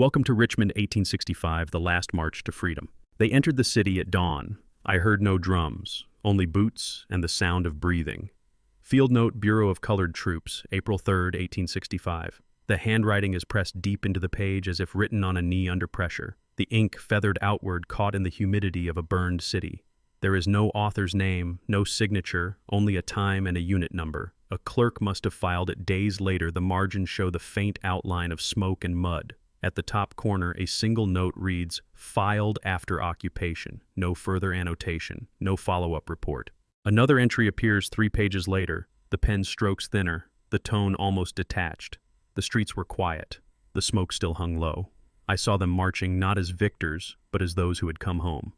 Welcome to Richmond, 1865, the last march to freedom. They entered the city at dawn. I heard no drums, only boots and the sound of breathing. Field Note, Bureau of Colored Troops, April 3rd, 1865. The handwriting is pressed deep into the page as if written on a knee under pressure. The ink feathered outward, caught in the humidity of a burned city. There is no author's name, no signature, only a time and a unit number. A clerk must have filed it days later. The margins show the faint outline of smoke and mud. At the top corner, a single note reads, "Filed after occupation." No further annotation, no follow-up report. Another entry appears 3 pages later, the pen strokes thinner, the tone almost detached. The streets were quiet. The smoke still hung low. I saw them marching not as victors, but as those who had come home.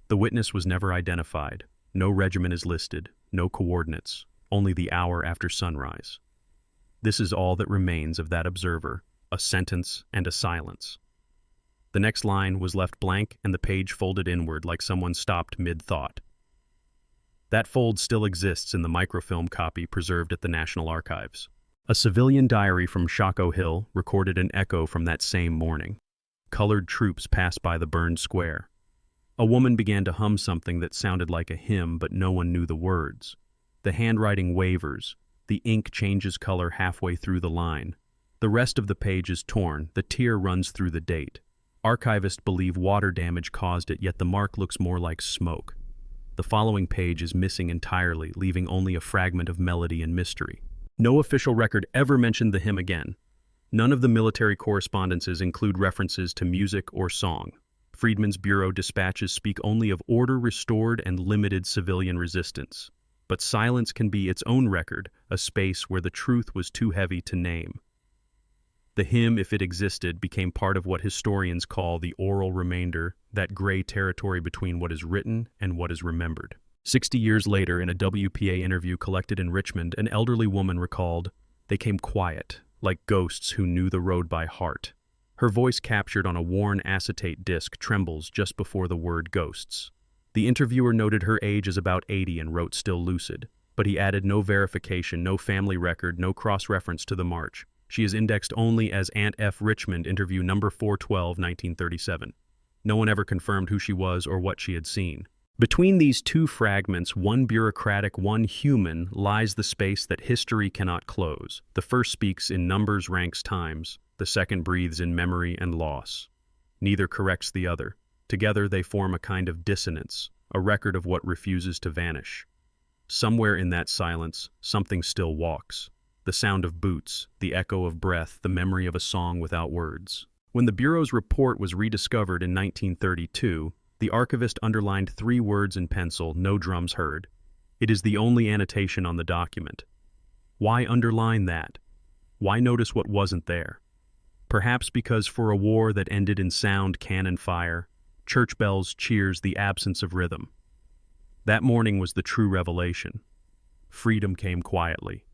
The witness was never identified. No regiment is listed, no coordinates, only the hour after sunrise. This is all that remains of that observer, a sentence and a silence. The next line was left blank and the page folded inward like someone stopped mid-thought. That fold still exists in the microfilm copy preserved at the National Archives. A civilian diary from Shockoe Hill recorded an echo from that same morning. Colored troops passed by the burned square. A woman began to hum something that sounded like a hymn, but no one knew the words. The handwriting wavers. The ink changes color halfway through the line. The rest of the page is torn. The tear runs through the date. Archivists believe water damage caused it, yet the mark looks more like smoke. The following page is missing entirely, leaving only a fragment of melody and mystery. No official record ever mentioned the hymn again. None of the military correspondences include references to music or song. Freedmen's Bureau dispatches speak only of order restored and limited civilian resistance. But silence can be its own record, a space where the truth was too heavy to name. The hymn, if it existed, became part of what historians call the oral remainder, that gray territory between what is written and what is remembered. 60 years later, in a WPA interview collected in Richmond, an elderly woman recalled, "They came quiet, like ghosts who knew the road by heart." Her voice, captured on a worn acetate disc, trembles just before the word ghosts. The interviewer noted her age as about 80 and wrote still lucid, but he added no verification, no family record, no cross-reference to the march. She is indexed only as Aunt F. Richmond, interview number 412, 1937. No one ever confirmed who she was or what she had seen. Between these two fragments, one bureaucratic, one human, lies the space that history cannot close. The first speaks in numbers, ranks, times. The second breathes in memory and loss. Neither corrects the other. Together they form a kind of dissonance, a record of what refuses to vanish. Somewhere in that silence, something still walks. The sound of boots, the echo of breath, the memory of a song without words. When the Bureau's report was rediscovered in 1932, the archivist underlined 3 words in pencil, "No drums heard." It is the only annotation on the document. Why underline that? Why notice what wasn't there? Perhaps because for a war that ended in sound, cannon fire, church bells, cheers, the absence of rhythm. That morning was the true revelation. Freedom came quietly.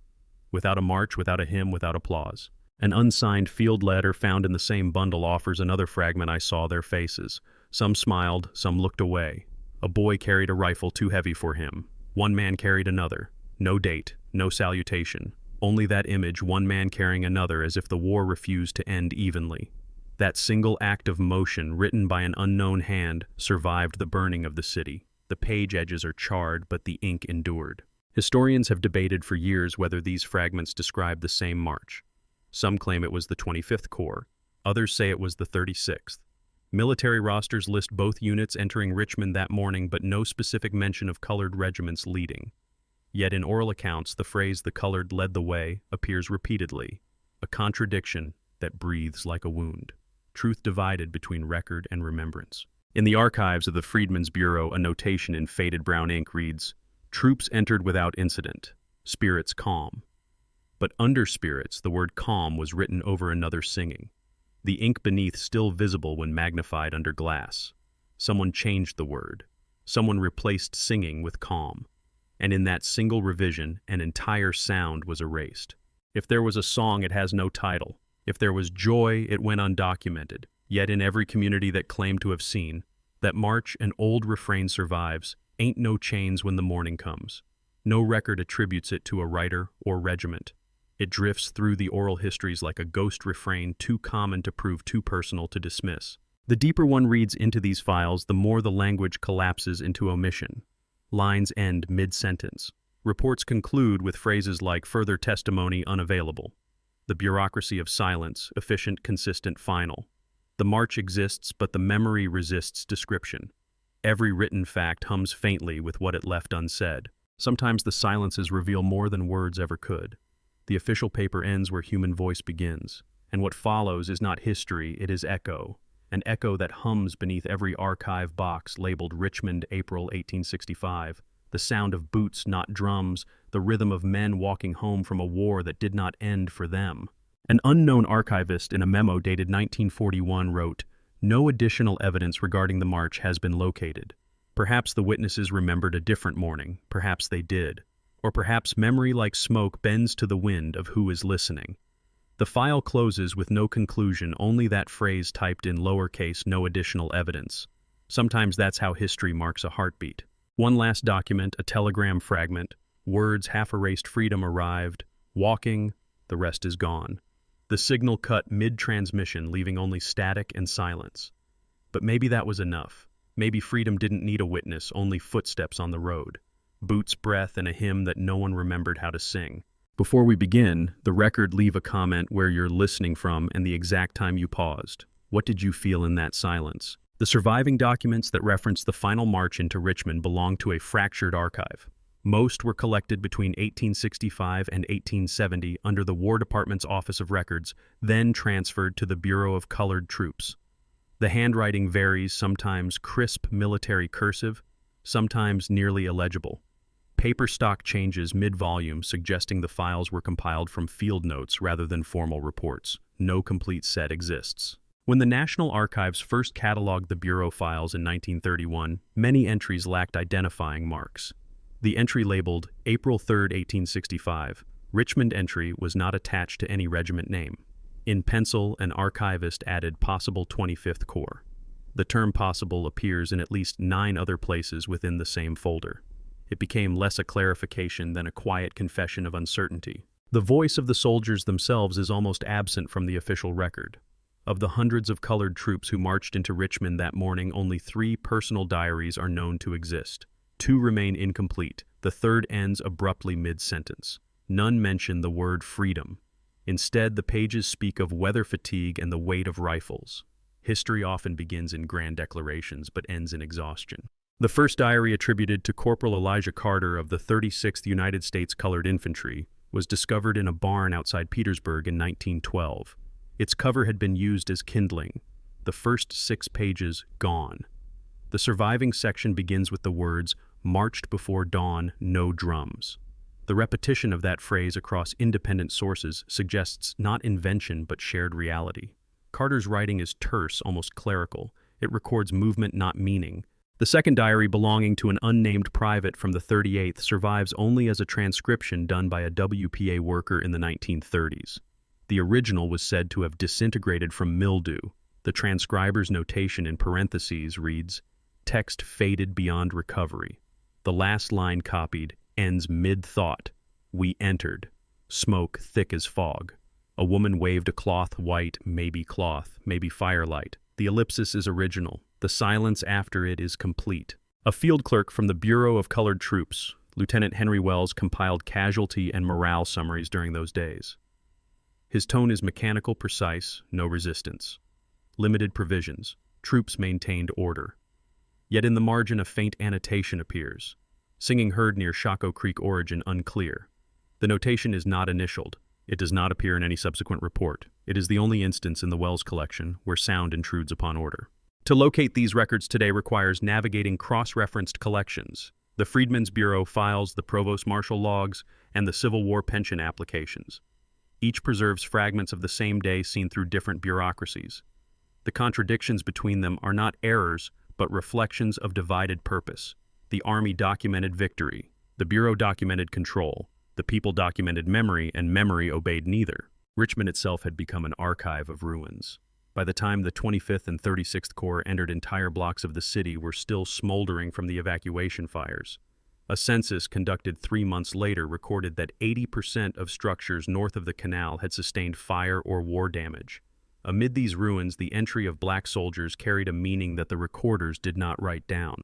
Without a march, without a hymn, without applause. An unsigned field letter found in the same bundle offers another fragment. I saw their faces. Some smiled, some looked away. A boy carried a rifle too heavy for him. One man carried another. No date, no salutation. Only that image, one man carrying another, as if the war refused to end evenly. That single act of motion, written by an unknown hand, survived the burning of the city. The page edges are charred, but the ink endured. Historians have debated for years whether these fragments describe the same march. Some claim it was the 25th Corps. Others say it was the 36th. Military rosters list both units entering Richmond that morning, but no specific mention of colored regiments leading. Yet in oral accounts, the phrase "the colored led the way" appears repeatedly, a contradiction that breathes like a wound. Truth divided between record and remembrance. In the archives of the Freedmen's Bureau, a notation in faded brown ink reads, "Troops entered without incident. Spirits calm." But under spirits, the word calm was written over another singing. The ink beneath still visible when magnified under glass. Someone changed the word. Someone replaced singing with calm. And in that single revision, an entire sound was erased. If there was a song, it has no title. If there was joy, it went undocumented. Yet in every community that claimed to have seen, that march, an old refrain survives, "Ain't no chains when the morning comes." No record attributes it to a writer or regiment. It drifts through the oral histories like a ghost refrain too common to prove, too personal to dismiss. The deeper one reads into these files, the more the language collapses into omission. Lines end mid-sentence. Reports conclude with phrases like "further testimony unavailable." The bureaucracy of silence, efficient, consistent, final. The march exists, but the memory resists description. Every written fact hums faintly with what it left unsaid. Sometimes the silences reveal more than words ever could. The official paper ends where human voice begins, and what follows is not history, it is echo, an echo that hums beneath every archive box labeled Richmond, April 1865, the sound of boots, not drums, the rhythm of men walking home from a war that did not end for them. An unknown archivist in a memo dated 1941 wrote, "No additional evidence regarding the march has been located. Perhaps the witnesses remembered a different morning, perhaps they did. Or perhaps memory like smoke bends to the wind of who is listening." The file closes with no conclusion, only that phrase typed in lowercase, "no additional evidence." Sometimes that's how history marks a heartbeat. One last document, a telegram fragment, words half-erased, "freedom arrived," "walking," the rest is gone. The signal cut mid-transmission, leaving only static and silence. But maybe that was enough. Maybe freedom didn't need a witness, only footsteps on the road. Boots, breath, and a hymn that no one remembered how to sing. Before we begin, the record, leave a comment where you're listening from and the exact time you paused. What did you feel in that silence? The surviving documents that reference the final march into Richmond belong to a fractured archive. Most were collected between 1865 and 1870 under the War Department's Office of Records, then transferred to the Bureau of Colored Troops. The handwriting varies, sometimes crisp military cursive, sometimes nearly illegible. Paper stock changes mid-volume, suggesting the files were compiled from field notes rather than formal reports. No complete set exists. When the National Archives first cataloged the Bureau files in 1931, many entries lacked identifying marks. The entry labeled April 3, 1865, Richmond entry, was not attached to any regiment name. In pencil, an archivist added possible 25th Corps. The term possible appears in at least 9 other places within the same folder. It became less a clarification than a quiet confession of uncertainty. The voice of the soldiers themselves is almost absent from the official record. Of the hundreds of colored troops who marched into Richmond that morning, only 3 personal diaries are known to exist. 2 remain incomplete. The third ends abruptly mid-sentence. None mention the word freedom. Instead, the pages speak of weather fatigue and the weight of rifles. History often begins in grand declarations but ends in exhaustion. The first diary, attributed to Corporal Elijah Carter of the 36th United States Colored Infantry, was discovered in a barn outside Petersburg in 1912. Its cover had been used as kindling. The first 6 pages gone. The surviving section begins with the words, "Marched before dawn, no drums." The repetition of that phrase across independent sources suggests not invention but shared reality. Carter's writing is terse, almost clerical. It records movement, not meaning. The second diary, belonging to an unnamed private from the 38th, survives only as a transcription done by a WPA worker in the 1930s. The original was said to have disintegrated from mildew. The transcriber's notation in parentheses reads, "Text faded beyond recovery." The last line copied ends mid-thought. "We entered. Smoke thick as fog. A woman waved a cloth, white, maybe cloth, maybe firelight." The ellipsis is original. The silence after it is complete. A field clerk from the Bureau of Colored Troops, Lieutenant Henry Wells, compiled casualty and morale summaries during those days. His tone is mechanical, precise, no resistance. Limited provisions. Troops maintained order. Yet in the margin a faint annotation appears. Singing heard near Shockoe Creek, origin unclear. The notation is not initialed. It does not appear in any subsequent report. It is the only instance in the Wells collection where sound intrudes upon order. To locate these records today requires navigating cross-referenced collections, the Freedmen's Bureau files, the Provost Marshal logs, and the Civil War pension applications. Each preserves fragments of the same day seen through different bureaucracies. The contradictions between them are not errors, but reflections of divided purpose. The Army documented victory. The Bureau documented control. The people documented memory, and memory obeyed neither. Richmond itself had become an archive of ruins. By the time the 25th and 36th Corps entered, entire blocks of the city were still smoldering from the evacuation fires. A census conducted 3 months later recorded that 80% of structures north of the canal had sustained fire or war damage. Amid these ruins, the entry of black soldiers carried a meaning that the recorders did not write down.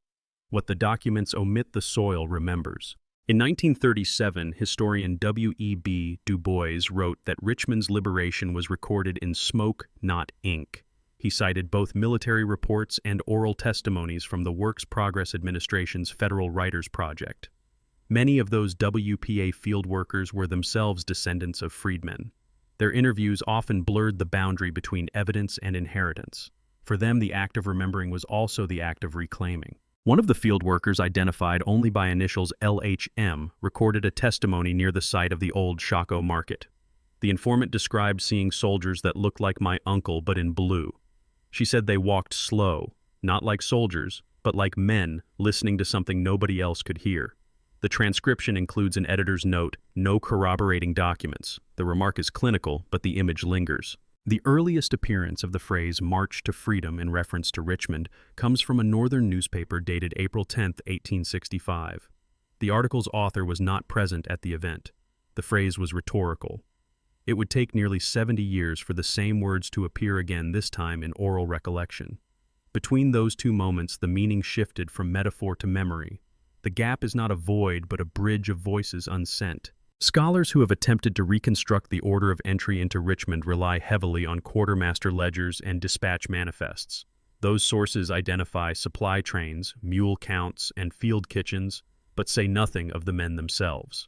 What the documents omit, the soil remembers. In 1937, historian W.E.B. Du Bois wrote that Richmond's liberation was recorded in smoke, not ink. He cited both military reports and oral testimonies from the Works Progress Administration's Federal Writers Project. Many of those WPA field workers were themselves descendants of freedmen. Their interviews often blurred the boundary between evidence and inheritance. For them, the act of remembering was also the act of reclaiming. One of the field workers, identified only by initials LHM, recorded a testimony near the site of the old Shako market. The informant described seeing soldiers that looked like my uncle but in blue. She said they walked slow, not like soldiers, but like men listening to something nobody else could hear. The transcription includes an editor's note, "No corroborating documents." The remark is clinical, but the image lingers. The earliest appearance of the phrase "March to Freedom" in reference to Richmond comes from a northern newspaper dated April 10, 1865. The article's author was not present at the event. The phrase was rhetorical. It would take nearly 70 years for the same words to appear again, this time in oral recollection. Between those two moments, the meaning shifted from metaphor to memory. The gap is not a void, but a bridge of voices unsent. Scholars who have attempted to reconstruct the order of entry into Richmond rely heavily on quartermaster ledgers and dispatch manifests. Those sources identify supply trains, mule counts, and field kitchens, but say nothing of the men themselves.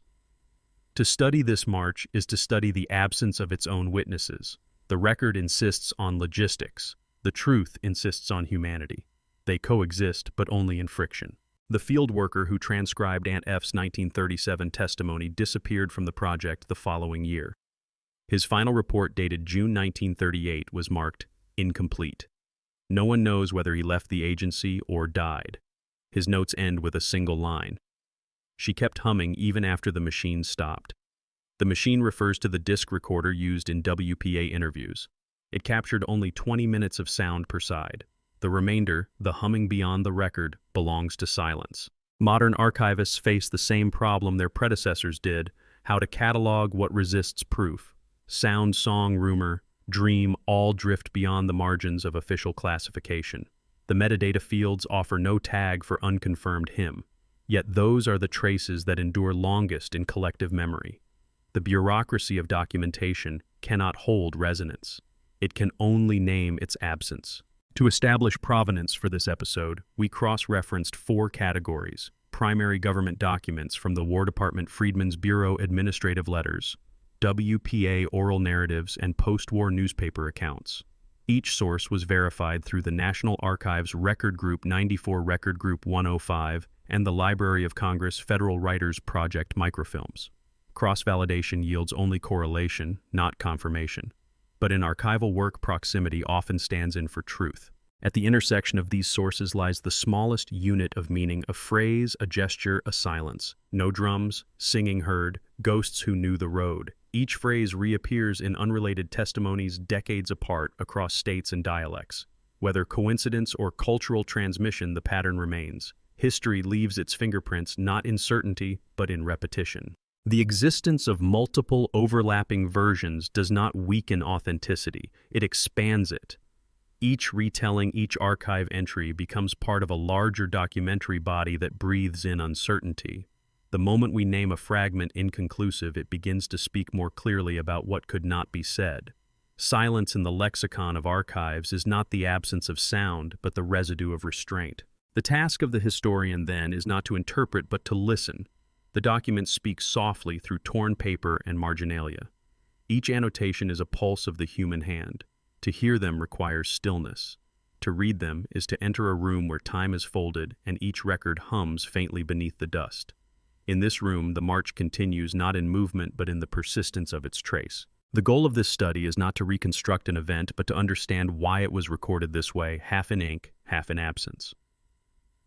To study this march is to study the absence of its own witnesses. The record insists on logistics. The truth insists on humanity. They coexist, but only in friction. The field worker who transcribed Aunt F's 1937 testimony disappeared from the project the following year. His final report, dated June 1938, was marked incomplete. No one knows whether he left the agency or died. His notes end with a single line. She kept humming even after the machine stopped. The machine refers to the disc recorder used in WPA interviews. It captured only 20 minutes of sound per side. The remainder, the humming beyond the record, belongs to silence. Modern archivists face the same problem their predecessors did: how to catalog what resists proof. Sound, song, rumor, dream all drift beyond the margins of official classification. The metadata fields offer no tag for unconfirmed hymn. Yet those are the traces that endure longest in collective memory. The bureaucracy of documentation cannot hold resonance. It can only name its absence. To establish provenance for this episode, we cross-referenced 4 categories: primary government documents from the War Department Freedmen's Bureau administrative letters, WPA oral narratives, and post-war newspaper accounts. Each source was verified through the National Archives Record Group 94 Record Group 105 and the Library of Congress Federal Writers Project microfilms. Cross-validation yields only correlation, not confirmation. But in archival work, proximity often stands in for truth. At the intersection of these sources lies the smallest unit of meaning: a phrase, a gesture, a silence. No drums, singing heard, ghosts who knew the road. Each phrase reappears in unrelated testimonies decades apart across states and dialects. Whether coincidence or cultural transmission, the pattern remains. History leaves its fingerprints not in certainty, but in repetition. The existence of multiple overlapping versions does not weaken authenticity, it expands it. Each retelling, each archive entry becomes part of a larger documentary body that breathes in uncertainty. The moment we name a fragment inconclusive, it begins to speak more clearly about what could not be said. Silence in the lexicon of archives is not the absence of sound, but the residue of restraint. The task of the historian, then, is not to interpret, but to listen. The documents speak softly through torn paper and marginalia. Each annotation is a pulse of the human hand. To hear them requires stillness. To read them is to enter a room where time is folded and each record hums faintly beneath the dust. In this room, the march continues not in movement but in the persistence of its trace. The goal of this study is not to reconstruct an event, but to understand why it was recorded this way, half in ink, half in absence.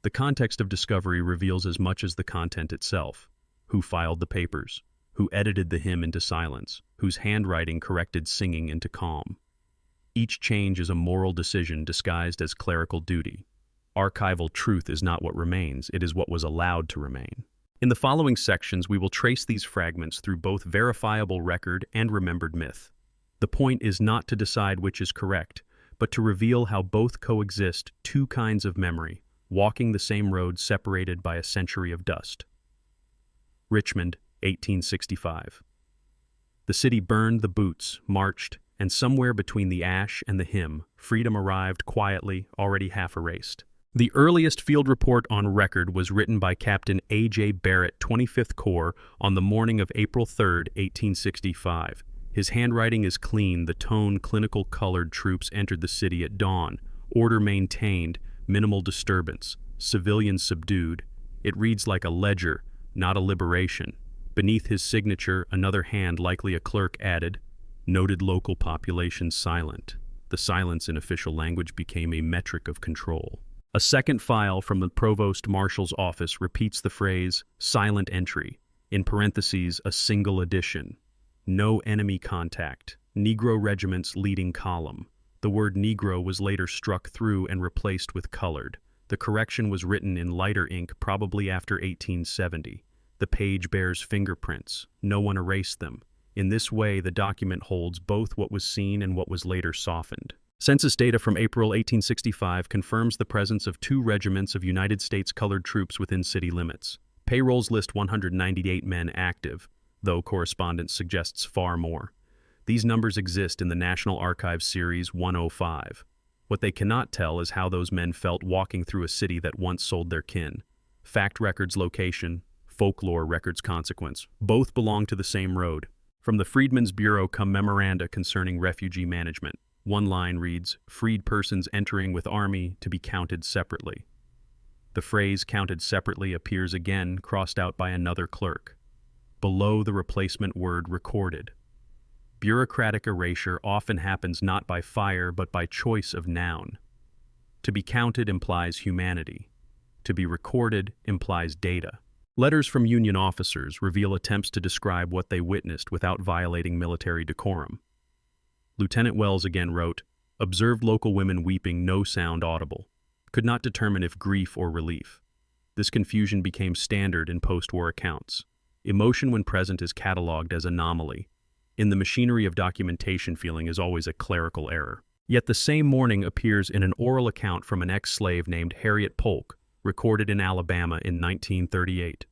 The context of discovery reveals as much as the content itself. Who filed the papers? Who edited the hymn into silence? Whose handwriting corrected singing into calm? Each change is a moral decision disguised as clerical duty. Archival truth is not what remains, it is what was allowed to remain. In the following sections, we will trace these fragments through both verifiable record and remembered myth. The point is not to decide which is correct, but to reveal how both coexist, two kinds of memory, walking the same road separated by a century of dust. Richmond, 1865. The city burned the boots, marched, and somewhere between the ash and the hymn, freedom arrived quietly, already half erased. The earliest field report on record was written by Captain A.J. Barrett, 25th Corps, on the morning of April 3, 1865. His handwriting is clean, the tone clinical colored troops entered the city at dawn, order maintained, minimal disturbance, civilians subdued. It reads like a ledger, not a liberation. Beneath his signature, another hand, likely a clerk, added, "Noted local population silent." The silence in official language became a metric of control. A second file from the Provost Marshal's office repeats the phrase, "silent entry," in parentheses, a single addition. No enemy contact. Negro regiments leading column. The word Negro was later struck through and replaced with colored. The correction was written in lighter ink probably after 1870. The page bears fingerprints. No one erased them. In this way, the document holds both what was seen and what was later softened. Census data from April 1865 confirms the presence of 2 regiments of United States colored troops within city limits. Payrolls list 198 men active, though correspondence suggests far more. These numbers exist in the National Archives Series 105. What they cannot tell is how those men felt walking through a city that once sold their kin. Fact records location, folklore records consequence. Both belong to the same road. From the Freedmen's Bureau come memoranda concerning refugee management. One line reads, "Freed persons entering with army to be counted separately." The phrase "counted separately" appears again, crossed out by another clerk. Below the replacement word "recorded." Bureaucratic erasure often happens not by fire but by choice of noun. To be counted implies humanity. To be recorded implies data. Letters from Union officers reveal attempts to describe what they witnessed without violating military decorum. Lieutenant Wells again wrote, "Observed local women weeping, no sound audible. Could not determine if grief or relief. This confusion became standard in post-war accounts. Emotion when present is catalogued as anomaly. In the machinery of documentation, feeling is always a clerical error." Yet the same morning appears in an oral account from an ex-slave named Harriet Polk, recorded in Alabama in 1938.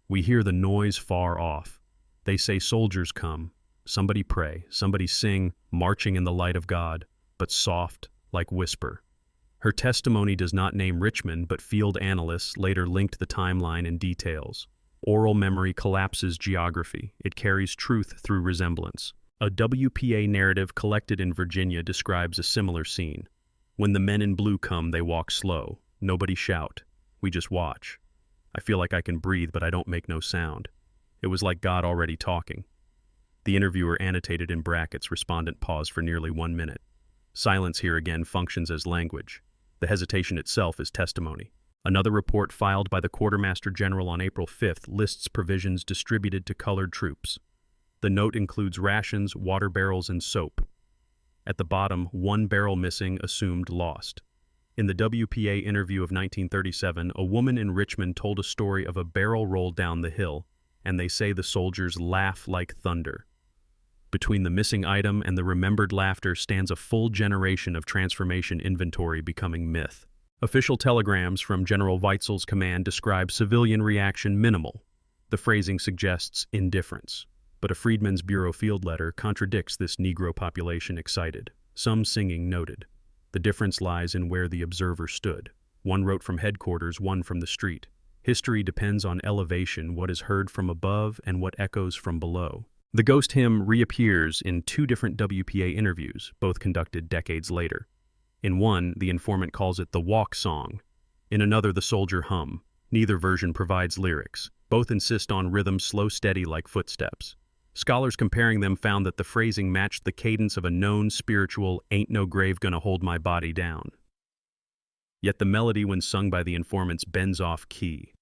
"We hear the noise far off. They say soldiers come. Somebody pray, somebody sing, marching in the light of God, but soft, like whisper." Her testimony does not name Richmond, but field analysts later linked the timeline and details. Oral memory collapses geography. It carries truth through resemblance. A WPA narrative collected in Virginia describes a similar scene. "When the men in blue come, they walk slow. Nobody shout. We just watch. I feel like I can breathe, but I don't make no sound. It was like God already talking." The interviewer annotated in brackets, respondent paused for nearly 1 minute. Silence here again functions as language. The hesitation itself is testimony. Another report filed by the Quartermaster General on April 5th lists provisions distributed to colored troops. The note includes rations, water barrels, and soap. At the bottom, 1 barrel missing, assumed lost. In the WPA interview of 1937, a woman in Richmond told a story of a barrel rolled down the hill, and they say the soldiers laugh like thunder. Between the missing item and the remembered laughter stands a full generation of transformation inventory becoming myth. Official telegrams from General Weitzel's command describe civilian reaction minimal. The phrasing suggests indifference. But a Freedmen's Bureau field letter contradicts this Negro population excited. Some singing noted. The difference lies in where the observer stood. One wrote from headquarters, one from the street. History depends on elevation, what is heard from above and what echoes from below. The ghost hymn reappears in 2 different WPA interviews, both conducted decades later. In one, the informant calls it the walk song. In another, the soldier hum. Neither version provides lyrics. Both insist on rhythm slow steady like footsteps. Scholars comparing them found that the phrasing matched the cadence of a known spiritual "ain't no grave gonna hold my body down." Yet the melody when sung by the informants bends off key.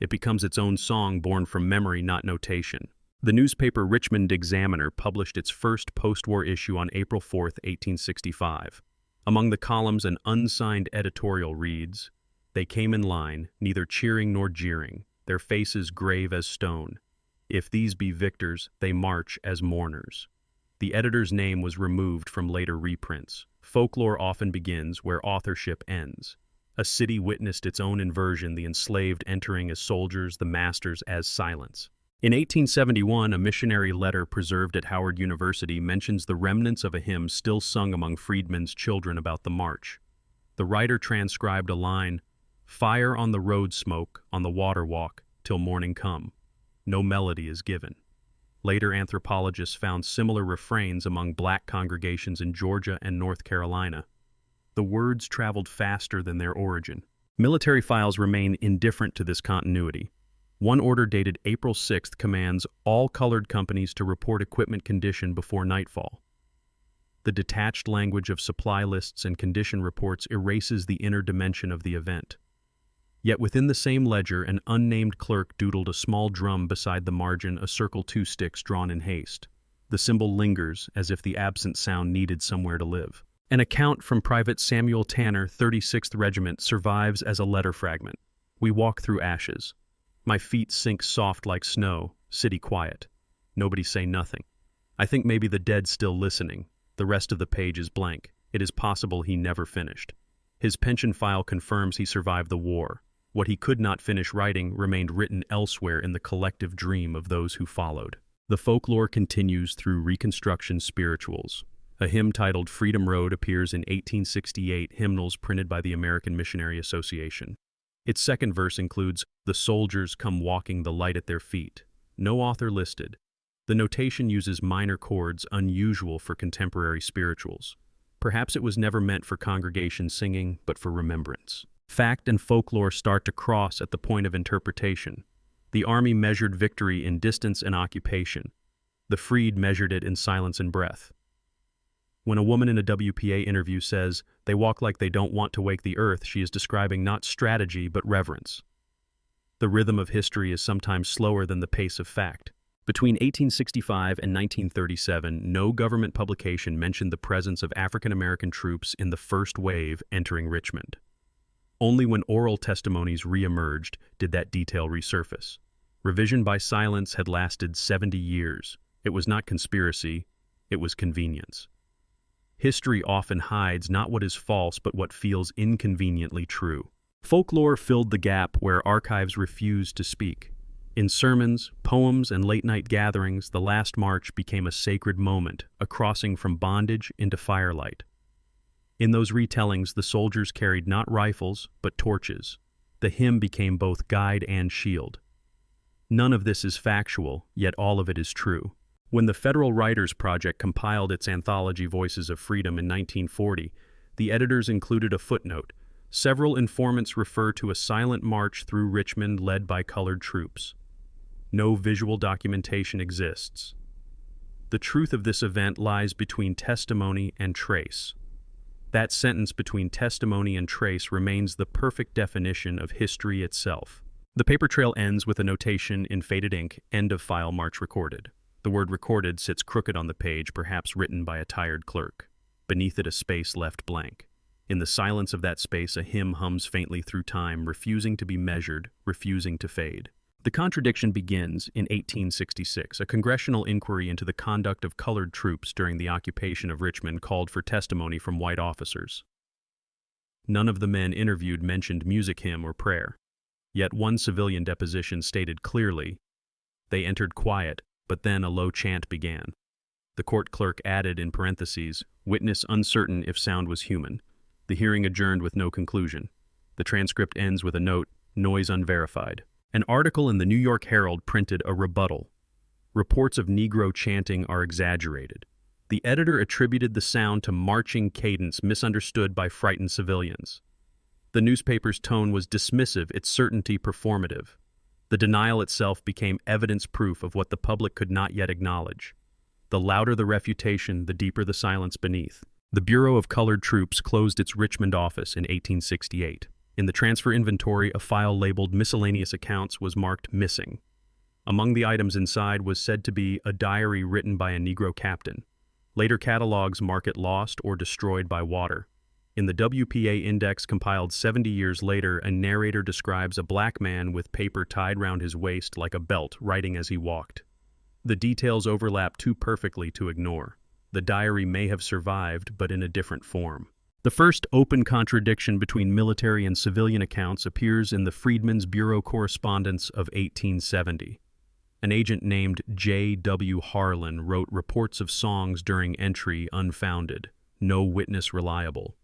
It becomes its own song born from memory, not notation. The newspaper Richmond Examiner published its first post-war issue on April 4, 1865. Among the columns, an unsigned editorial reads, "They came in line, neither cheering nor jeering. their faces grave as stone. If these be victors, they march as mourners. The editor's name was removed from later reprints. Folklore often begins where authorship ends. A city witnessed its own inversion, the enslaved entering as soldiers, the masters as silence. In 1871, a missionary letter preserved at Howard University mentions the remnants of a hymn still sung among freedmen's children about the march. The writer transcribed a line, "Fire on the road smoke, on the water walk, till morning come." No melody is given. Later anthropologists found similar refrains among black congregations in Georgia and North Carolina. The words traveled faster than their origin. Military files remain indifferent to this continuity. One order dated April 6th commands all colored companies to report equipment condition before nightfall. The detached language of supply lists and condition reports erases the inner dimension of the event. Yet within the same ledger, an unnamed clerk doodled a small drum beside the margin, a circle 2 sticks drawn in haste. The symbol lingers, as if the absent sound needed somewhere to live. An account from Private Samuel Tanner, 36th Regiment, survives as a letter fragment. We walk through ashes. My feet sink soft like snow, city quiet. Nobody say nothing. I think maybe the dead still listening. The rest of the page is blank. It is possible he never finished. His pension file confirms he survived the war. What he could not finish writing remained written elsewhere in the collective dream of those who followed. The folklore continues through Reconstruction spirituals. A hymn titled Freedom Road appears in 1868 hymnals printed by the American Missionary Association. Its second verse includes, "The soldiers come walking the light at their feet." No author listed. The notation uses minor chords unusual for contemporary spirituals. Perhaps it was never meant for congregation singing, but for remembrance. Fact and folklore start to cross at the point of interpretation. The army measured victory in distance and occupation. The freed measured it in silence and breath. When a woman in a WPA interview says, "They walk like they don't want to wake the earth," she is describing not strategy but reverence. The rhythm of history is sometimes slower than the pace of fact. Between 1865 and 1937, no government publication mentioned the presence of African American troops in the first wave entering Richmond. Only when oral testimonies re-emerged did that detail resurface. Revision by silence had lasted 70 years. It was not conspiracy, it was convenience. History often hides not what is false, but what feels inconveniently true. Folklore filled the gap where archives refused to speak. In sermons, poems, and late-night gatherings, the last march became a sacred moment, a crossing from bondage into firelight. In those retellings, the soldiers carried not rifles, but torches. The hymn became both guide and shield. None of this is factual, yet all of it is true. When the Federal Writers Project compiled its anthology Voices of Freedom in 1940, the editors included a footnote. Several informants refer to a silent march through Richmond led by colored troops. No visual documentation exists. The truth of this event lies between testimony and trace. That sentence between testimony and trace remains the perfect definition of history itself. The paper trail ends with a notation in faded ink, "End of file, march recorded." The word recorded sits crooked on the page, perhaps written by a tired clerk. Beneath it, a space left blank. In the silence of that space, a hymn hums faintly through time, refusing to be measured, refusing to fade. The contradiction begins in 1866. A congressional inquiry into the conduct of colored troops during the occupation of Richmond called for testimony from white officers. None of the men interviewed mentioned music, hymn, or prayer. Yet one civilian deposition stated clearly, "They entered quiet, but then a low chant began." The court clerk added in parentheses, "Witness uncertain if sound was human." The hearing adjourned with no conclusion. The transcript ends with a note, "Noise unverified." An article in the New York Herald printed a rebuttal. Reports of Negro chanting are exaggerated. The editor attributed the sound to marching cadence misunderstood by frightened civilians. The newspaper's tone was dismissive, its certainty performative. The denial itself became evidence proof of what the public could not yet acknowledge. The louder the refutation, the deeper the silence beneath. The Bureau of Colored Troops closed its Richmond office in 1868. In the transfer inventory, a file labeled Miscellaneous Accounts was marked missing. Among the items inside was said to be a diary written by a Negro captain. Later catalogs mark it lost or destroyed by water. In the WPA Index compiled 70 years later, a narrator describes a black man with paper tied round his waist like a belt, writing as he walked. The details overlap too perfectly to ignore. The diary may have survived, but in a different form. The first open contradiction between military and civilian accounts appears in the Freedmen's Bureau correspondence of 1870. An agent named J. W. Harlan wrote reports of songs during entry unfounded, no witness reliable.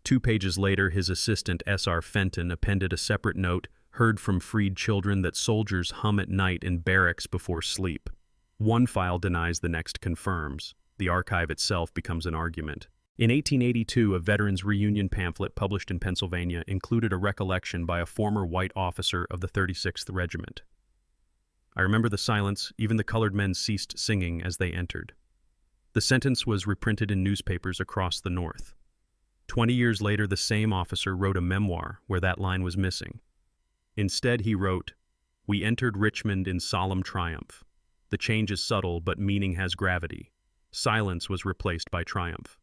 2 pages later, his assistant S. R. Fenton appended a separate note, heard from freed children that soldiers hum at night in barracks before sleep. One file denies, the next confirms. The archive itself becomes an argument. In 1882, a veterans reunion pamphlet published in Pennsylvania included a recollection by a former white officer of the 36th Regiment. I remember the silence, even the colored men ceased singing as they entered. The sentence was reprinted in newspapers across the North. 20 years later, the same officer wrote a memoir where that line was missing. Instead, he wrote, "We entered Richmond in solemn triumph. The change is subtle, but meaning has gravity. Silence was replaced by triumph.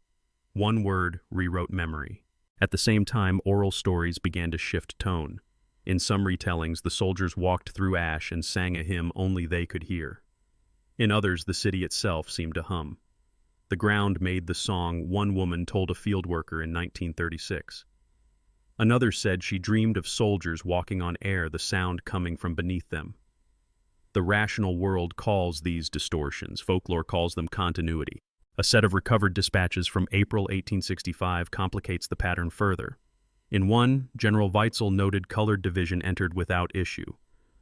One word rewrote memory." At the same time, oral stories began to shift tone. In some retellings, the soldiers walked through ash and sang a hymn only they could hear. In others, the city itself seemed to hum. The ground made the song, one woman told a field worker in 1936. Another said she dreamed of soldiers walking on air, the sound coming from beneath them. The rational world calls these distortions. Folklore calls them continuity. A set of recovered dispatches from April 1865 complicates the pattern further. In one, General Weitzel noted colored division entered without issue.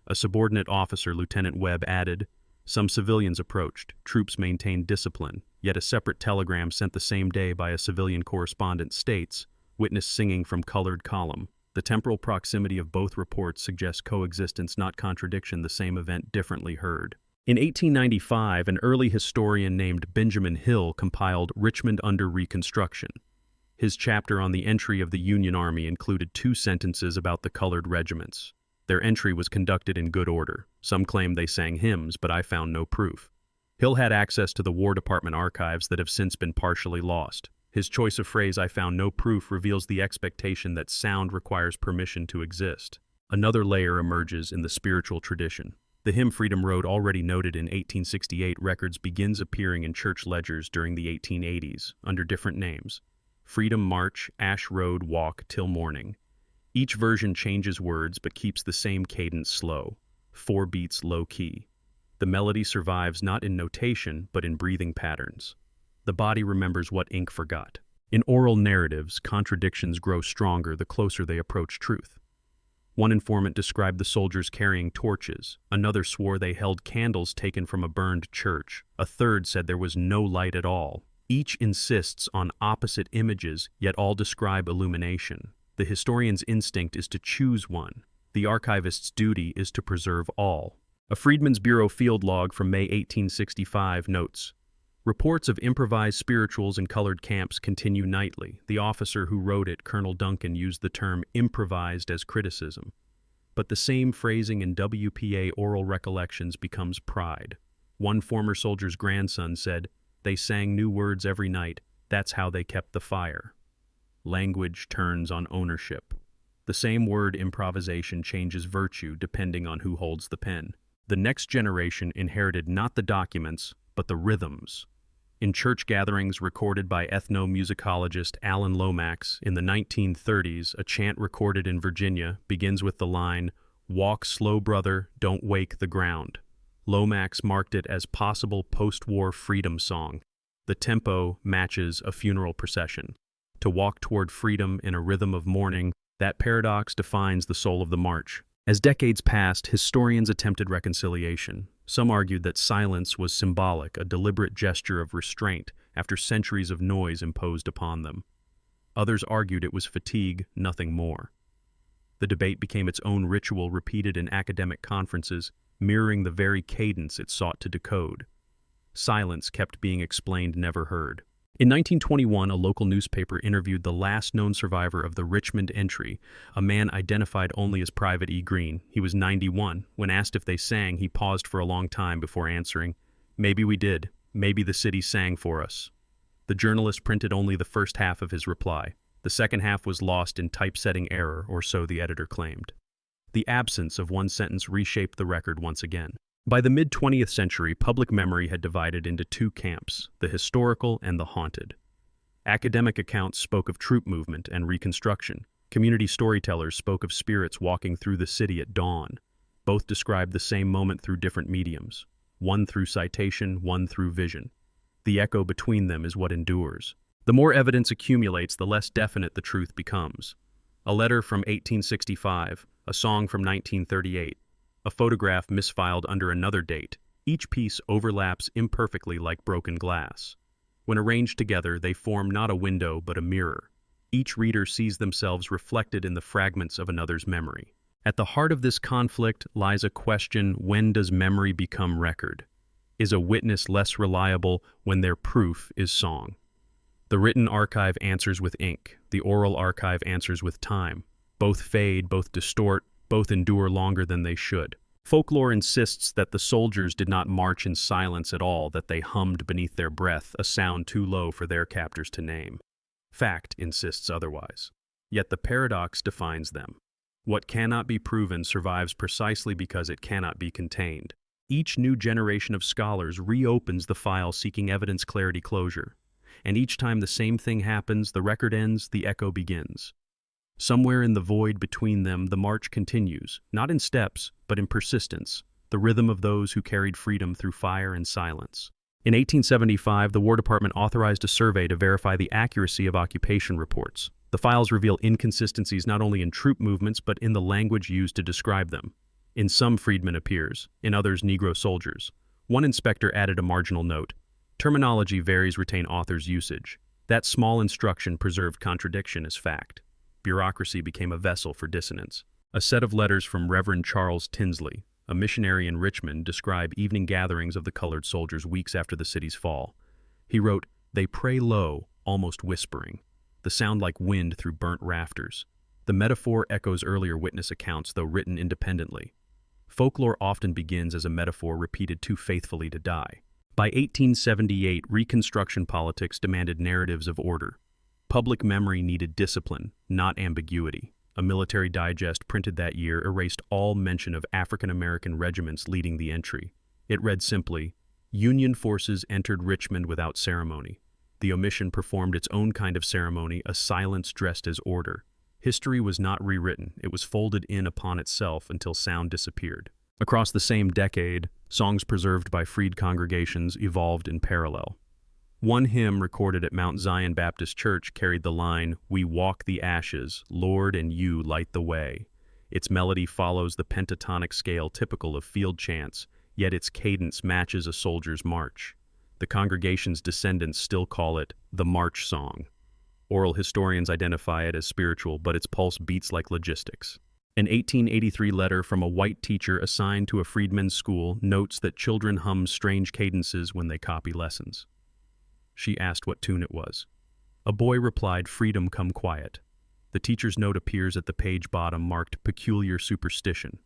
A subordinate officer, Lieutenant Webb, added, "Some civilians approached. Troops maintained discipline." Yet a separate telegram sent the same day by a civilian correspondent states, "Witness singing from colored column." The temporal proximity of both reports suggests coexistence, not contradiction, the same event differently heard. In 1895, an early historian named Benjamin Hill compiled Richmond under Reconstruction. His chapter on the entry of the Union Army included 2 sentences about the colored regiments. Their entry was conducted in good order. Some claim they sang hymns, but I found no proof. Hill had access to the War Department archives that have since been partially lost. His choice of phrase, "I found no proof," reveals the expectation that sound requires permission to exist. Another layer emerges in the spiritual tradition. The hymn Freedom Road, already noted in 1868 records, begins appearing in church ledgers during the 1880s, under different names. Freedom March, Ash Road Walk till Morning. Each version changes words but keeps the same cadence, slow, 4 beats low key. The melody survives not in notation but in breathing patterns. The body remembers what ink forgot. In oral narratives, contradictions grow stronger the closer they approach truth. One informant described the soldiers carrying torches. Another swore they held candles taken from a burned church. A third said there was no light at all. Each insists on opposite images, yet all describe illumination. The historian's instinct is to choose one. The archivist's duty is to preserve all. A Freedmen's Bureau field log from May 1865 notes, "Reports of improvised spirituals in colored camps continue nightly." The officer who wrote it, Colonel Duncan, used the term improvised as criticism. But the same phrasing in WPA oral recollections becomes pride. One former soldier's grandson said, "They sang new words every night. That's how they kept the fire." Language turns on ownership. The same word, improvisation, changes virtue depending on who holds the pen. The next generation inherited not the documents, but the rhythms. In church gatherings recorded by ethnomusicologist Alan Lomax in the 1930s, a chant recorded in Virginia begins with the line, "Walk slow, brother, don't wake the ground." Lomax marked it as possible post-war freedom song. The tempo matches a funeral procession. To walk toward freedom in a rhythm of mourning, that paradox defines the soul of the march. As decades passed, historians attempted reconciliation. Some argued that silence was symbolic, a deliberate gesture of restraint after centuries of noise imposed upon them. Others argued it was fatigue, nothing more. The debate became its own ritual, repeated in academic conferences, mirroring the very cadence it sought to decode. Silence kept being explained, never heard. In 1921, a local newspaper interviewed the last known survivor of the Richmond entry, a man identified only as Private E. Green. He was 91. When asked if they sang, he paused for a long time before answering, "Maybe we did. Maybe the city sang for us." The journalist printed only the first half of his reply. The second half was lost in typesetting error, or so the editor claimed. The absence of one sentence reshaped the record once again. By the mid-20th century, public memory had divided into two camps, the historical and the haunted. Academic accounts spoke of troop movement and Reconstruction. Community storytellers spoke of spirits walking through the city at dawn. Both described the same moment through different mediums, one through citation, one through vision. The echo between them is what endures. The more evidence accumulates, the less definite the truth becomes. A letter from 1865, a song from 1938, a photograph misfiled under another date. Each piece overlaps imperfectly like broken glass. When arranged together, they form not a window but a mirror. Each reader sees themselves reflected in the fragments of another's memory. At the heart of this conflict lies a question: when does memory become record? Is a witness less reliable when their proof is song? The written archive answers with ink. The oral archive answers with time. Both fade, both distort, both endure longer than they should. Folklore insists that the soldiers did not march in silence at all, that they hummed beneath their breath, a sound too low for their captors to name. Fact insists otherwise. Yet the paradox defines them. What cannot be proven survives precisely because it cannot be contained. Each new generation of scholars reopens the file seeking evidence, clarity, closure. And each time the same thing happens, the record ends, the echo begins. Somewhere in the void between them, the march continues, not in steps, but in persistence, the rhythm of those who carried freedom through fire and silence. In 1875, the War Department authorized a survey to verify the accuracy of occupation reports. The files reveal inconsistencies not only in troop movements, but in the language used to describe them. In some, freedmen appears, in others, Negro soldiers. One inspector added a marginal note: terminology varies, retain author's usage. That small instruction preserved contradiction as fact. Bureaucracy became a vessel for dissonance. A set of letters from Reverend Charles Tinsley, a missionary in Richmond, describe evening gatherings of the colored soldiers weeks after the city's fall. He wrote, "They pray low, almost whispering, the sound like wind through burnt rafters." The metaphor echoes earlier witness accounts, though written independently. Folklore often begins as a metaphor repeated too faithfully to die. By 1878, Reconstruction politics demanded narratives of order. Public memory needed discipline, not ambiguity. A military digest printed that year erased all mention of African American regiments leading the entry. It read simply, "Union forces entered Richmond without ceremony." The omission performed its own kind of ceremony, a silence dressed as order. History was not rewritten, it was folded in upon itself until sound disappeared. Across the same decade, songs preserved by freed congregations evolved in parallel. One hymn recorded at Mount Zion Baptist Church carried the line, "We walk the ashes, Lord, and you light the way." Its melody follows the pentatonic scale typical of field chants, yet its cadence matches a soldier's march. The congregation's descendants still call it the march song. Oral historians identify it as spiritual, but its pulse beats like logistics. An 1883 letter from a white teacher assigned to a freedmen's school notes that children hum strange cadences when they copy lessons. She asked what tune it was. A boy replied, "Freedom come quiet." The teacher's note appears at the page bottom marked "Peculiar Superstition."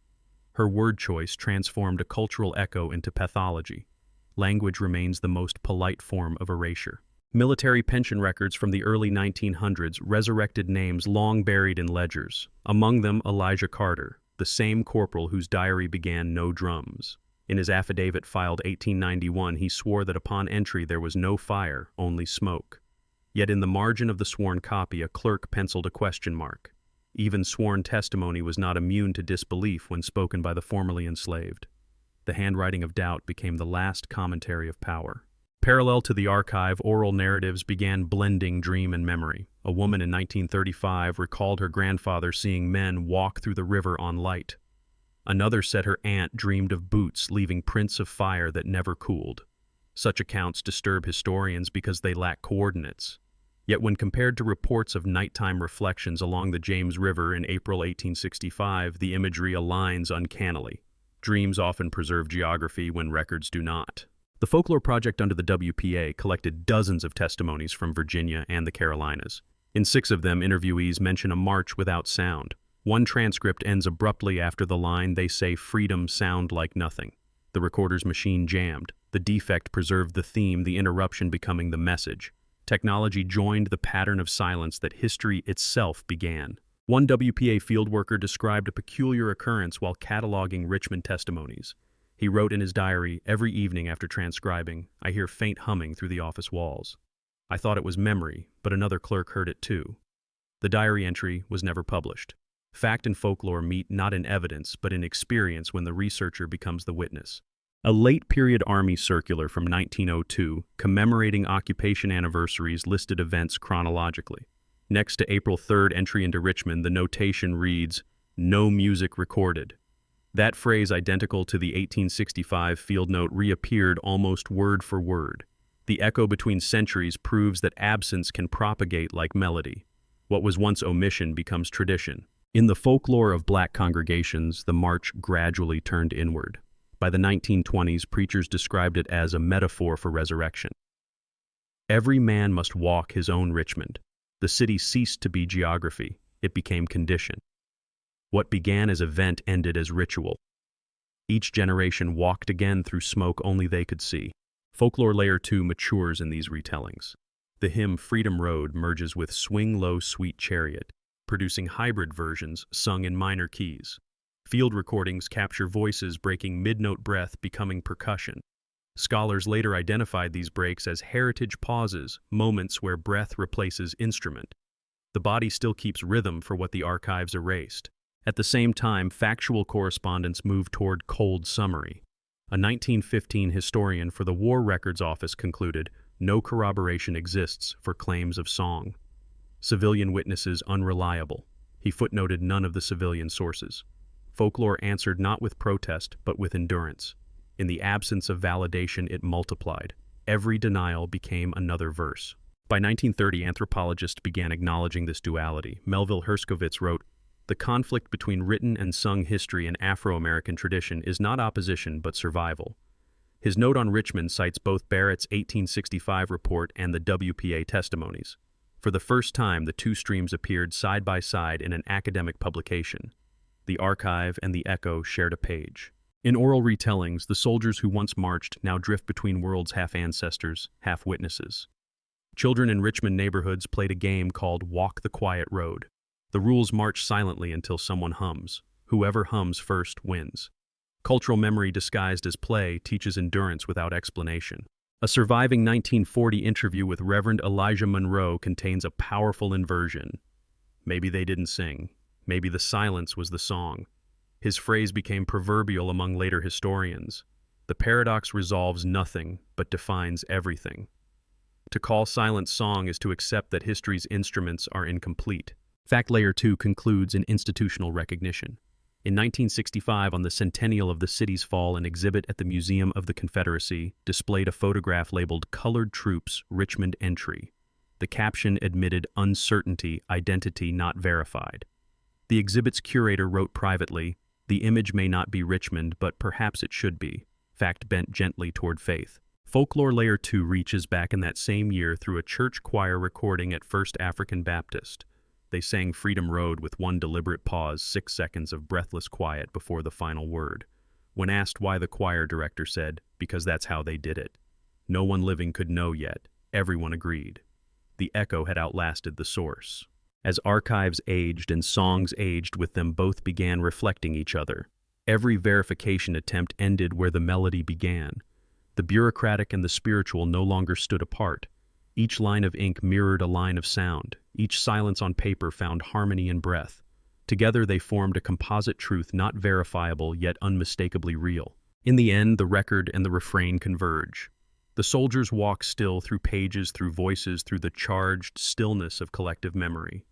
Her word choice transformed a cultural echo into pathology. Language remains the most polite form of erasure. Military pension records from the early 1900s resurrected names long buried in ledgers, among them Elijah Carter, the same corporal whose diary began "No drums." In his affidavit filed 1891, he swore that upon entry there was no fire, only smoke. Yet in the margin of the sworn copy, a clerk penciled a question mark. Even sworn testimony was not immune to disbelief when spoken by the formerly enslaved. The handwriting of doubt became the last commentary of power. Parallel to the archive, oral narratives began blending dream and memory. A woman in 1935 recalled her grandfather seeing men walk through the river on light. Another said her aunt dreamed of boots leaving prints of fire that never cooled. Such accounts disturb historians because they lack coordinates. Yet when compared to reports of nighttime reflections along the James River in April 1865, the imagery aligns uncannily. Dreams often preserve geography when records do not. The Folklore Project under the WPA collected dozens of testimonies from Virginia and the Carolinas. In 6 of them, interviewees mention a march without sound. One transcript ends abruptly after the line, "They say freedom sound like nothing." The recorder's machine jammed. The defect preserved the theme, the interruption becoming the message. Technology joined the pattern of silence that history itself began. One WPA field worker described a peculiar occurrence while cataloging Richmond testimonies. He wrote in his diary, "Every evening after transcribing, I hear faint humming through the office walls. I thought it was memory, but another clerk heard it too." The diary entry was never published. Fact and folklore meet not in evidence, but in experience when the researcher becomes the witness. A late-period Army circular from 1902 commemorating occupation anniversaries listed events chronologically. Next to April 3rd entry into Richmond, the notation reads, "No music recorded." That phrase, identical to the 1865 field note, reappeared almost word for word. The echo between centuries proves that absence can propagate like melody. What was once omission becomes tradition. In the folklore of black congregations, the march gradually turned inward. By the 1920s, preachers described it as a metaphor for resurrection. Every man must walk his own Richmond. The city ceased to be geography. It became condition. What began as event ended as ritual. Each generation walked again through smoke only they could see. Folklore Layer 2 matures in these retellings. The hymn Freedom Road merges with Swing Low Sweet Chariot, producing hybrid versions sung in minor keys. Field recordings capture voices breaking mid-note breath, becoming percussion. Scholars later identified these breaks as heritage pauses, moments where breath replaces instrument. The body still keeps rhythm for what the archives erased. At the same time, factual correspondence moved toward cold summary. A 1915 historian for the War Records Office concluded, "No corroboration exists for claims of song. Civilian witnesses unreliable." He footnoted none of the civilian sources. Folklore answered not with protest, but with endurance. In the absence of validation, it multiplied. Every denial became another verse. By 1930, anthropologists began acknowledging this duality. Melville Herskovitz wrote, "The conflict between written and sung history and Afro-American tradition is not opposition but survival." His note on Richmond cites both Barrett's 1865 report and the WPA testimonies. For the first time, the two streams appeared side by side in an academic publication. The archive and the echo shared a page. In oral retellings, the soldiers who once marched now drift between worlds, half ancestors, half witnesses. Children in Richmond neighborhoods played a game called Walk the Quiet Road. The rules march silently until someone hums. Whoever hums first wins. Cultural memory disguised as play teaches endurance without explanation. A surviving 1940 interview with Reverend Elijah Monroe contains a powerful inversion. Maybe they didn't sing. Maybe the silence was the song. His phrase became proverbial among later historians. The paradox resolves nothing, but defines everything. To call silence song is to accept that history's instruments are incomplete. Fact Layer 2 concludes in institutional recognition. In 1965, on the centennial of the city's fall, an exhibit at the Museum of the Confederacy displayed a photograph labeled "Colored Troops, Richmond Entry." The caption admitted uncertainty, identity not verified. The exhibit's curator wrote privately, "The image may not be Richmond, but perhaps it should be." Fact bent gently toward faith. Folklore Layer 2 reaches back in that same year through a church choir recording at First African Baptist. They sang Freedom Road with one deliberate pause, 6 seconds of breathless quiet before the final word. When asked why, the choir director said, "Because that's how they did it." No one living could know yet. Everyone agreed. The echo had outlasted the source. As archives aged and songs aged with them, both began reflecting each other. Every verification attempt ended where the melody began. The bureaucratic and the spiritual no longer stood apart. Each line of ink mirrored a line of sound. Each silence on paper found harmony in breath. Together they formed a composite truth not verifiable yet unmistakably real. In the end, the record and the refrain converge. The soldiers walk still through pages, through voices, through the charged stillness of collective memory.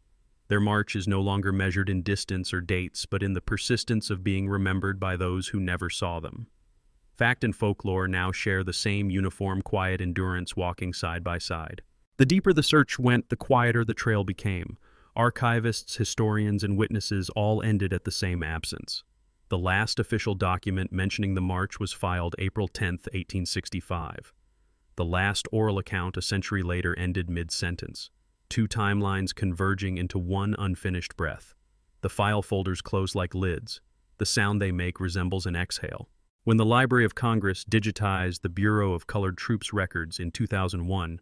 Their march is no longer measured in distance or dates, but in the persistence of being remembered by those who never saw them. Fact and folklore now share the same uniform, quiet endurance, walking side by side. The deeper the search went, the quieter the trail became. Archivists, historians, and witnesses all ended at the same absence. The last official document mentioning the march was filed April 10, 1865. The last oral account a century later ended mid-sentence. Two timelines converging into one unfinished breath. The file folders close like lids. The sound they make resembles an exhale. When the Library of Congress digitized the Bureau of Colored Troops records in 2001,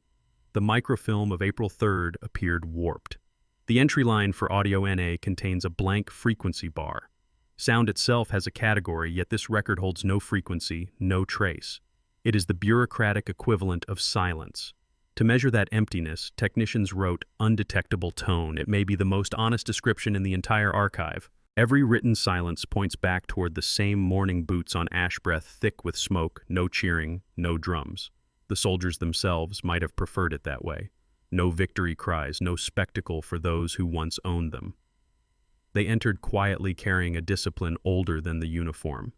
The microfilm of April 3rd appeared warped. The entry line for audio NA contains a blank frequency bar. Sound itself has a category, yet this record holds no frequency, no trace. It is the bureaucratic equivalent of silence. To measure that emptiness, technicians wrote undetectable tone. It may be the most honest description in the entire archive. Every written silence points back toward the same morning boots on ash breath thick with smoke, no cheering, no drums. The soldiers themselves might have preferred it that way. No victory cries, no spectacle for those who once owned them. They entered quietly carrying a discipline older than the uniform.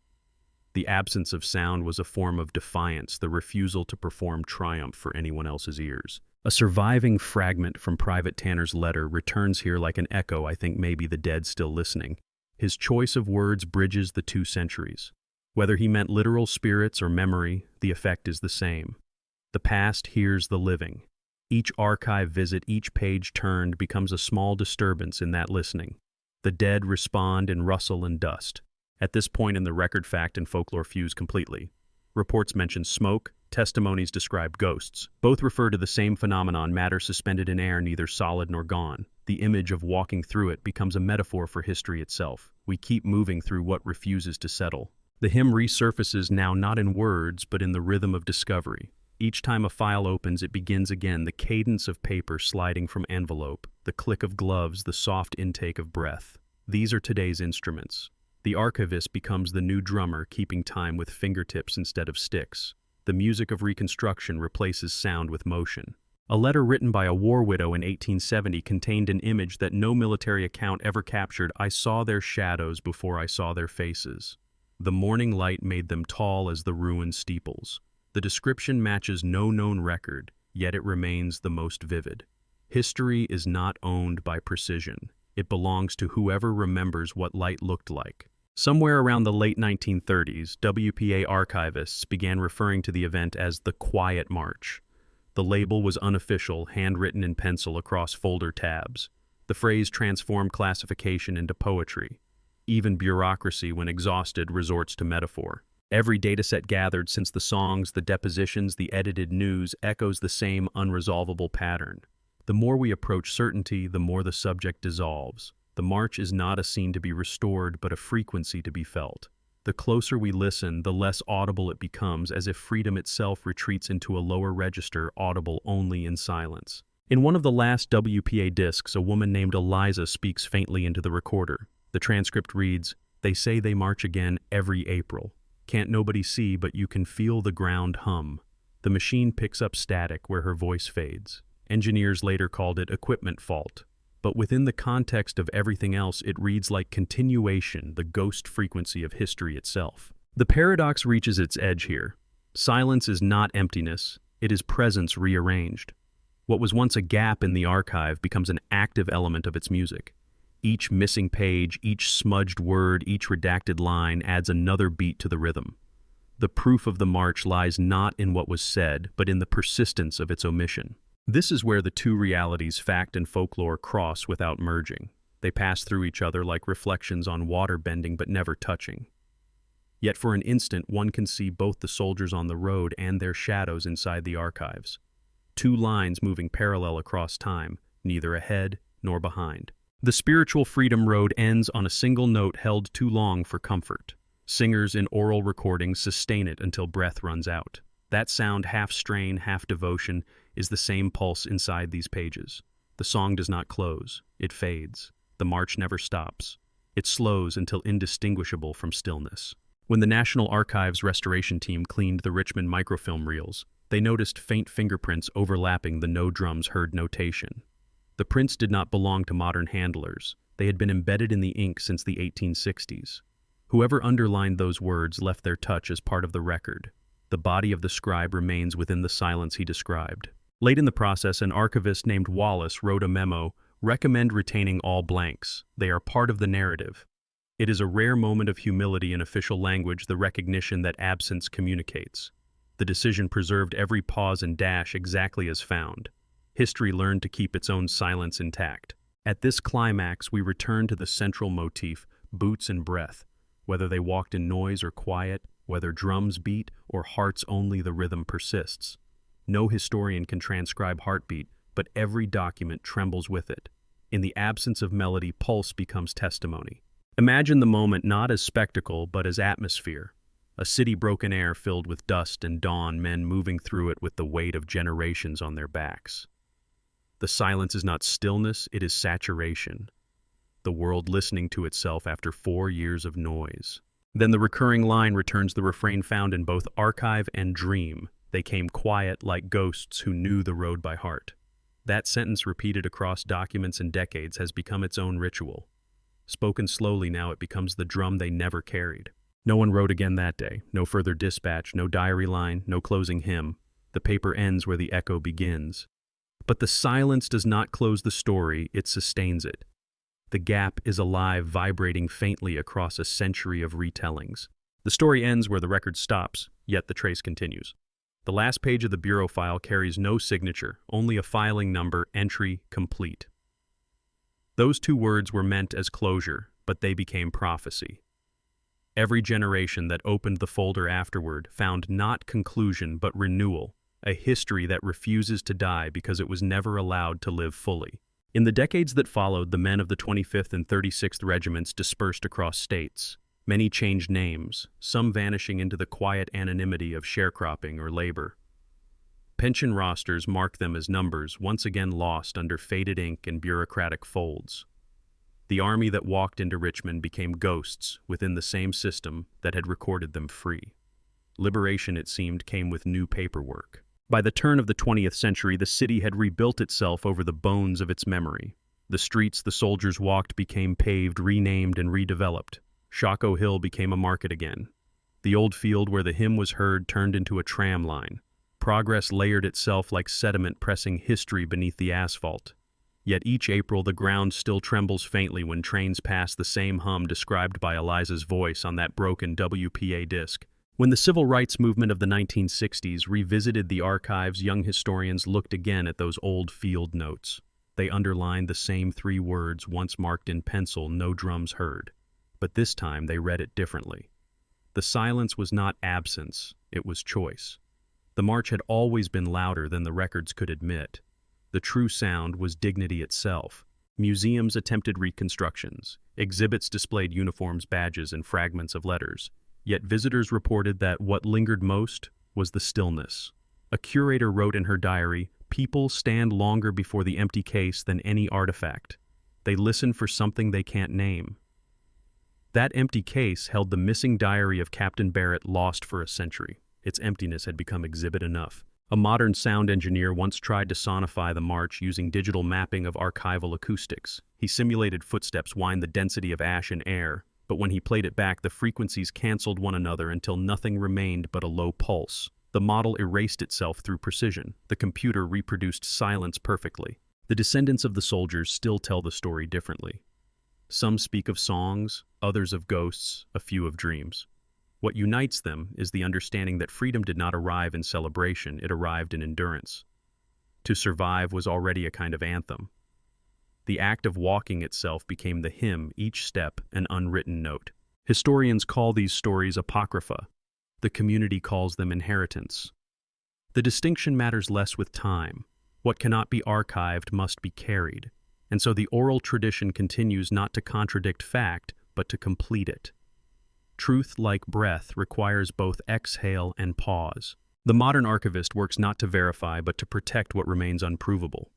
The absence of sound was a form of defiance, the refusal to perform triumph for anyone else's ears. A surviving fragment from Private Tanner's letter returns here like an echo. I think maybe the dead still listening. His choice of words bridges the 2 centuries. Whether he meant literal spirits or memory, the effect is the same. The past hears the living. Each archive visit, each page turned, becomes a small disturbance in that listening. The dead respond in rustle and dust. At this point in the record, fact and folklore fuse completely. Reports mention smoke, testimonies describe ghosts. Both refer to the same phenomenon, matter suspended in air, neither solid nor gone. The image of walking through it becomes a metaphor for history itself. We keep moving through what refuses to settle. The hymn resurfaces now not in words, but in the rhythm of discovery. Each time a file opens, it begins again, the cadence of paper sliding from envelope, the click of gloves, the soft intake of breath. These are today's instruments. The archivist becomes the new drummer, keeping time with fingertips instead of sticks. The music of Reconstruction replaces sound with motion. A letter written by a war widow in 1870 contained an image that no military account ever captured. I saw their shadows before I saw their faces. The morning light made them tall as the ruined steeples. The description matches no known record, yet it remains the most vivid. History is not owned by precision. It belongs to whoever remembers what light looked like. Somewhere around the late 1930s, WPA archivists began referring to the event as the Quiet March. The label was unofficial, handwritten in pencil across folder tabs. The phrase transformed classification into poetry. Even bureaucracy, when exhausted, resorts to metaphor. Every dataset gathered, since the songs, the depositions, the edited news, echoes the same unresolvable pattern. The more we approach certainty, the more the subject dissolves. The march is not a scene to be restored, but a frequency to be felt. The closer we listen, the less audible it becomes, as if freedom itself retreats into a lower register, audible only in silence. In one of the last WPA discs, a woman named Eliza speaks faintly into the recorder. The transcript reads, "They say they march again every April. Can't nobody see, but you can feel the ground hum." The machine picks up static where her voice fades. Engineers later called it equipment fault. But within the context of everything else, it reads like continuation, the ghost frequency of history itself. The paradox reaches its edge here. Silence is not emptiness, it is presence rearranged. What was once a gap in the archive becomes an active element of its music. Each missing page, each smudged word, each redacted line adds another beat to the rhythm. The proof of the march lies not in what was said, but in the persistence of its omission. This is where the 2 realities, fact and folklore, cross without merging. They pass through each other like reflections on water bending but never touching. Yet for an instant, one can see both the soldiers on the road and their shadows inside the archives. 2 lines moving parallel across time, neither ahead nor behind. The spiritual freedom road ends on a single note held too long for comfort. Singers in oral recordings sustain it until breath runs out. That sound, half strain, half devotion, is the same pulse inside these pages. The song does not close. It fades. The march never stops. It slows until indistinguishable from stillness. When the National Archives restoration team cleaned the Richmond microfilm reels, they noticed faint fingerprints overlapping the no drums heard notation. The prints did not belong to modern handlers. They had been embedded in the ink since the 1860s. Whoever underlined those words left their touch as part of the record. The body of the scribe remains within the silence he described. Late in the process, an archivist named Wallace wrote a memo, "Recommend retaining all blanks. They are part of the narrative." It is a rare moment of humility in official language, the recognition that absence communicates. The decision preserved every pause and dash exactly as found. History learned to keep its own silence intact. At this climax, we return to the central motif, boots and breath. Whether they walked in noise or quiet, whether drums beat or hearts only, the rhythm persists. No historian can transcribe heartbeat, but every document trembles with it. In the absence of melody, pulse becomes testimony. Imagine the moment not as spectacle, but as atmosphere. A city broken air filled with dust and dawn, men moving through it with the weight of generations on their backs. The silence is not stillness, it is saturation. The world listening to itself after 4 years of noise. Then the recurring line returns, the refrain found in both archive and dream. They came quiet like ghosts who knew the road by heart. That sentence, repeated across documents and decades, has become its own ritual. Spoken slowly now, it becomes the drum they never carried. No one wrote again that day. No further dispatch, no diary line, no closing hymn. The paper ends where the echo begins. But the silence does not close the story, it sustains it. The gap is alive, vibrating faintly across a century of retellings. The story ends where the record stops, yet the trace continues. The last page of the bureau file carries no signature, only a filing number, entry complete. Those 2 words were meant as closure, but they became prophecy. Every generation that opened the folder afterward found not conclusion but renewal, a history that refuses to die because it was never allowed to live fully. In the decades that followed, the men of the 25th and 36th Regiments dispersed across states. Many changed names, some vanishing into the quiet anonymity of sharecropping or labor. Pension rosters marked them as numbers, once again lost under faded ink and bureaucratic folds. The army that walked into Richmond became ghosts within the same system that had recorded them free. Liberation, it seemed, came with new paperwork. By the turn of the 20th century, the city had rebuilt itself over the bones of its memory. The streets the soldiers walked became paved, renamed, and redeveloped. Shockoe Hill became a market again. The old field where the hymn was heard turned into a tram line. Progress layered itself like sediment, pressing history beneath the asphalt. Yet each April the ground still trembles faintly when trains pass the same hum described by Eliza's voice on that broken WPA disc. When the civil rights movement of the 1960s revisited the archives, young historians looked again at those old field notes. They underlined the same 3 words once marked in pencil, no drums heard. But this time they read it differently. The silence was not absence, it was choice. The march had always been louder than the records could admit. The true sound was dignity itself. Museums attempted reconstructions. Exhibits displayed uniforms, badges, and fragments of letters. Yet visitors reported that what lingered most was the stillness. A curator wrote in her diary, "People stand longer before the empty case than any artifact. They listen for something they can't name." That empty case held the missing diary of Captain Barrett, lost for a century. Its emptiness had become exhibit enough. A modern sound engineer once tried to sonify the march using digital mapping of archival acoustics. He simulated footsteps wind the density of ash and air, but when he played it back, the frequencies canceled one another until nothing remained but a low pulse. The model erased itself through precision. The computer reproduced silence perfectly. The descendants of the soldiers still tell the story differently. Some speak of songs, others of ghosts, a few of dreams. What unites them is the understanding that freedom did not arrive in celebration, it arrived in endurance. To survive was already a kind of anthem. The act of walking itself became the hymn, each step an unwritten note. Historians call these stories apocrypha. The community calls them inheritance. The distinction matters less with time. What cannot be archived must be carried. And so the oral tradition continues not to contradict fact, but to complete it. Truth, like breath, requires both exhale and pause. The modern archivist works not to verify, but to protect what remains unprovable.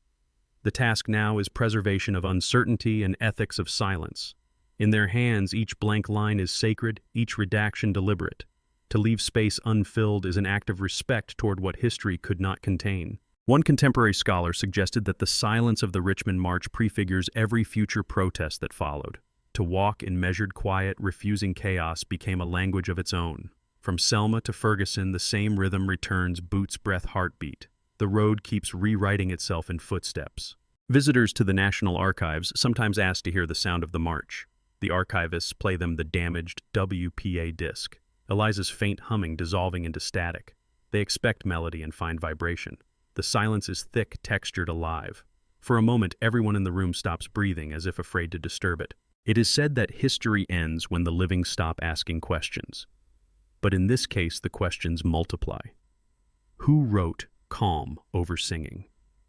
The task now is preservation of uncertainty and ethics of silence. In their hands, each blank line is sacred, each redaction deliberate. To leave space unfilled is an act of respect toward what history could not contain. One contemporary scholar suggested that the silence of the Richmond March prefigures every future protest that followed. To walk in measured quiet, refusing chaos, became a language of its own. From Selma to Ferguson, the same rhythm returns, boots, breath, heartbeat. The road keeps rewriting itself in footsteps. Visitors to the National Archives sometimes ask to hear the sound of the march. The archivists play them the damaged WPA disc, Eliza's faint humming dissolving into static. They expect melody and find vibration. The silence is thick, textured, alive. For a moment, everyone in the room stops breathing, as if afraid to disturb it. It is said that history ends when the living stop asking questions. But in this case, the questions multiply. Who wrote? calm over singing.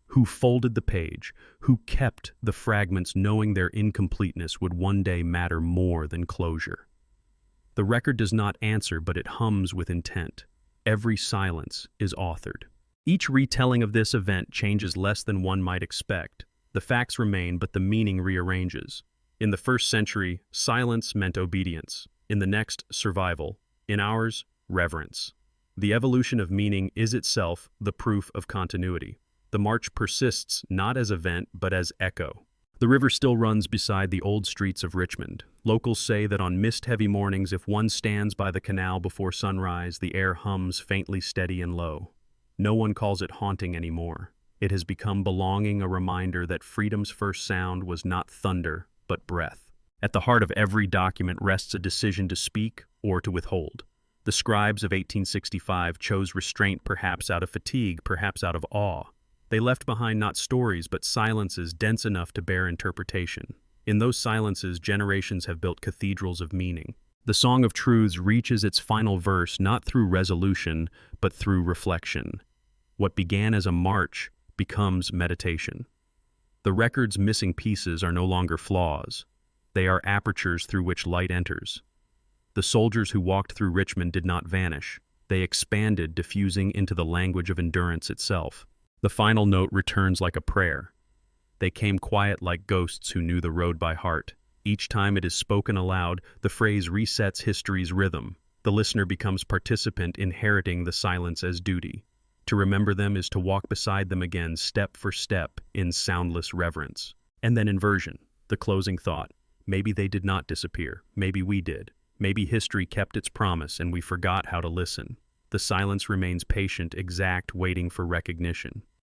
Who folded the page, who kept the fragments knowing their incompleteness would one day matter more than closure. The record does not answer, but it hums with intent. Every silence is authored. Each retelling of this event changes less than one might expect. The facts remain, but the meaning rearranges. In the first century, silence meant obedience. In the next, survival. In ours, reverence. The evolution of meaning is itself the proof of continuity. The march persists not as event, but as echo. The river still runs beside the old streets of Richmond. Locals say that on mist-heavy mornings, if one stands by the canal before sunrise, the air hums faintly steady and low. No one calls it haunting anymore. It has become belonging, a reminder that freedom's first sound was not thunder, but breath. At the heart of every document rests a decision to speak or to withhold. The scribes of 1865 chose restraint, perhaps out of fatigue, perhaps out of awe. They left behind not stories, but silences dense enough to bear interpretation. In those silences, generations have built cathedrals of meaning. The Song of Truths reaches its final verse not through resolution, but through reflection. What began as a march becomes meditation. The record's missing pieces are no longer flaws. They are apertures through which light enters. The soldiers who walked through Richmond did not vanish. They expanded, diffusing into the language of endurance itself. The final note returns like a prayer. They came quiet like ghosts who knew the road by heart. Each time it is spoken aloud, the phrase resets history's rhythm. The listener becomes participant, inheriting the silence as duty. To remember them is to walk beside them again, step for step, in soundless reverence. And then inversion, the closing thought. Maybe they did not disappear. Maybe we did. Maybe history kept its promise and we forgot how to listen. The silence remains patient, exact, waiting for recognition.